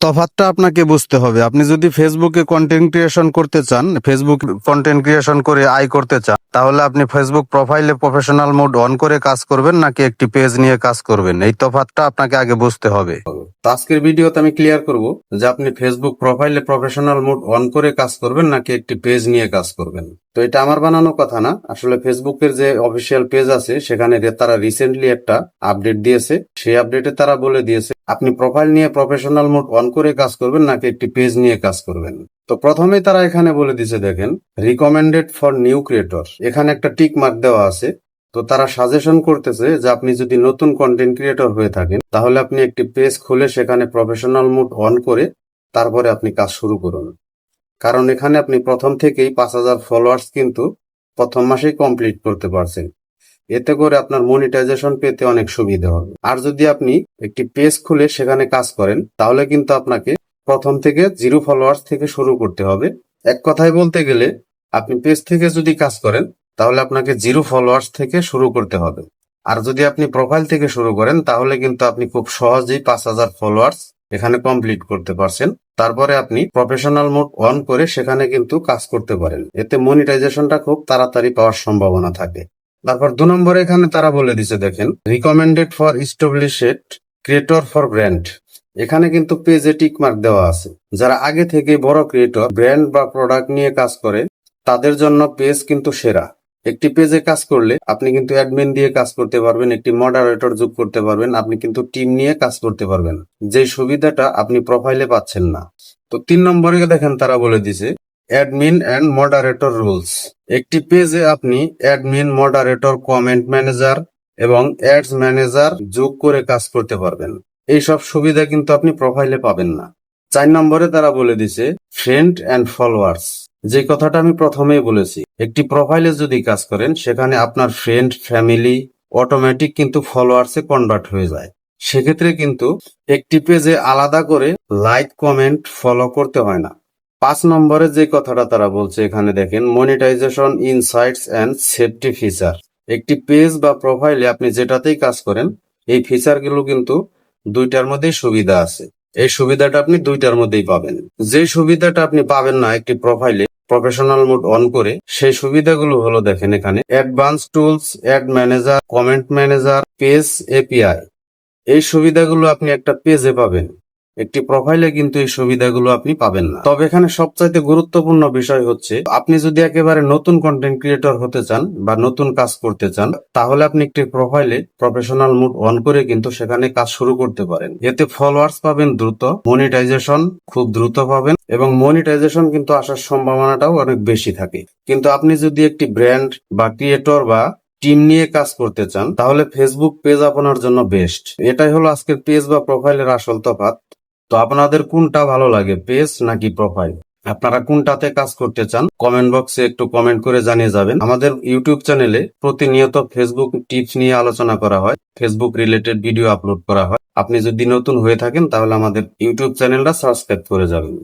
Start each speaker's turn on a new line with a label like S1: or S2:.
S1: তফাৎটা আপনাকে বুঝতে হবে। আপনি যদি ফেসবুকে কন্টেন্ট ক্রিয়েশন করতে চান, ফেসবুক কন্টেন্ট ক্রিয়েশন করে আয় করতে চান, তাহলে আপনি ফেসবুক প্রোফাইলে প্রফেশনাল মোড অন করে কাজ করবেন নাকি একটি পেজ নিয়ে কাজ করবেন, এই তফাৎটা আপনাকে আগে বুঝতে হবে। তো আজকের ভিডিওতে আমি ক্লিয়ার করব যে আপনি ফেসবুক প্রোফাইলে প্রফেশনাল মোড অন করে কাজ করবেন নাকি একটি পেজ নিয়ে কাজ করবেন। তো এটা আমার বানানো কথা না, আসলে ফেসবুকের যে অফিসিয়াল পেজ আছে সেখানে তারা রিসেন্টলি একটা আপডেট দিয়েছে। সেই আপডেটে তারা বলে দিয়েছে আপনি প্রোফাইল নিয়ে প্রফেশনাল মোড অন করে কাজ করবেন নাকি একটি পেজ নিয়ে কাজ করবেন। তো প্রথমেই তারা এখানে বলে দিয়েছে, দেখেন, রিকমেন্ডেড ফর নিউ ক্রিয়েটর, এখানে একটা টিক মার্ক দেওয়া আছে। তো তারা সাজেশন করতেছে যে আপনি যদি নতুন কন্টেন্ট ক্রিয়েটর হয়ে থাকেন তাহলে আপনি একটি পেজ খুলে সেখানে প্রফেশনাল মোড অন করে তারপরে আপনি কাজ শুরু করুন। কারণ এখানে আপনি প্রথম থেকেই 5,000 ফলোয়ার্স কিন্তু প্রথম মাসেই কমপ্লিট করতে পারছেন। এতে করে আপনার মনিটাইজেশন পেতে অনেক সুবিধা হবে। আর যদি আপনি একটি পেজ খুলে সেখানে কাজ করেন তাহলে কিন্তু আপনাকে প্রথম থেকে 0 ফলোয়ার্স থেকে শুরু করতে হবে। এক কথায় বলতে গেলে আপনি পেজ থেকে যদি কাজ করেন তাহলে আপনাকে 0 ফলোয়ার্স থেকে শুরু করতে হবে। আর যদি আপনি প্রোফাইল থেকে শুরু করেন তাহলে কিন্তু আপনি খুব সহজেই 5,000 ফলোয়ার্স এখানে কমপ্লিট করতে পারছেন। তারপরে আপনি প্রফেশনাল মোড অন করে সেখানে কিন্তু কাজ করতে পারেন। এতে মনিটাইজেশনটা খুব তাড়াতাড়ি পাওয়ার সম্ভাবনা থাকে। তারপর 2 নম্বরে এখানে তারা বলে দিছে, দেখেন, recommended for established creator for brand. এখানে কিন্তু পেজে টিক মার্ক দেওয়া আছে। যারা আগে থেকে বড় ক্রিয়েটর, ব্র্যান্ড বা প্রোডাক্ট নিয়ে কাজ করে তাদের জন্য পেজ কিন্তু সেরা। একটি পেজে কাজ করলে আপনি কিন্তু অ্যাডমিন দিয়ে কাজ করতে পারবেন, একটি মডারেটর যোগ করতে পারবেন, আপনি কিন্তু টিম নিয়ে কাজ করতে পারবেন, যে সুবিধাটা আপনি প্রোফাইলে পাচ্ছেন না। তো 3 নম্বরে দেখেন তারা বলে দিছে অ্যাডমিন অ্যান্ড মডারেটর রুলস। একটি পেজে আপনি অ্যাডমিন, মডারেটর, কমেন্ট ম্যানেজার এবং অ্যাডস ম্যানেজার যোগ করে কাজ করতে পারবেন। এই সব সুবিধা কিন্তু আপনি প্রোফাইলে পাবেন না। 4 নম্বরে তারা বলে দিছে ফ্রেন্ড অ্যান্ড ফলোয়ার্স। যে কথাটা আমি প্রথমেই বলেছি, একটি প্রোফাইলে যদি কাজ করেন সেখানে আপনার ফ্রেন্ড, ফ্যামিলি অটোমেটিক কিন্তু ফলোয়ার্সে কনভার্ট হয়ে যায়। সেক্ষেত্রে কিন্তু একটি পেজে আলাদা করে লাইক, কমেন্ট, ফলো করতে হয় না। 5 নম্বরে যে কথাটা তারা বলছে এখানে দেখেন monetization insights and safety feature. একটি পেজ বা প্রোফাইলে আপনি যেটাতেই কাজ করেন এই ফিচারগুলো কিন্তু দুইটার মধ্যেই সুবিধা আছে। এই সুবিধাটা আপনি দুইটার মধ্যেই পাবেন। যে সুবিধাটা আপনি পাবেন না একটি প্রোফাইলে প্রফেশনাল মোড অন করে, সেই সুবিধাগুলো হলো, দেখেন, এখানে advance tools, add manager, comment manager, page API. এই সুবিধাগুলো আপনি একটা পেজে পাবেন, একটি প্রোফাইলে কিন্তু এই সুবিধাগুলো আপনি পাবেন না। তবে এখানে সবচাইতে গুরুত্বপূর্ণ বিষয় হচ্ছে আপনি যদি একেবারে নতুন কন্টেন্ট ক্রিয়েটর হতে চান বা নতুন কাজ করতে চান তাহলে আপনি একটি প্রোফাইলে প্রফেশনাল মোড অন করে কিন্তু সেখানে কাজ শুরু করতে পারেন। এতে ফলোয়ার্স পাবেন দ্রুত, মনিটাইজেশন খুব দ্রুত পাবেন এবং মনিটাইজেশন কিন্তু আসার সম্ভাবনাটাও অনেক বেশি থাকে। কিন্তু আপনি যদি একটি ব্র্যান্ড বা ক্রিয়েটর বা টিম নিয়ে কাজ করতে চান তাহলে ফেসবুক পেজ আপনার জন্য বেস্ট। এটাই হলো আজকের পেজ বা প্রোফাইলের আসল তফাৎ। তো আপনাদের কোনটা ভালো লাগে, পেজ নাকি প্রোফাইল? আপনারা কোনটাতে কাজ করতে চান কমেন্ট বক্সে একটু কমেন্ট করে জানিয়ে যাবেন। আমাদের ইউটিউব চ্যানেলে প্রতিনিয়ত ফেসবুক টিপস নিয়ে আলোচনা করা হয়, ফেসবুক রিলেটেড ভিডিও আপলোড করা হয়। আপনি যদি নতুন হয়ে থাকেন তাহলে আমাদের ইউটিউব চ্যানেলটা সাবস্ক্রাইব করে যাবেন।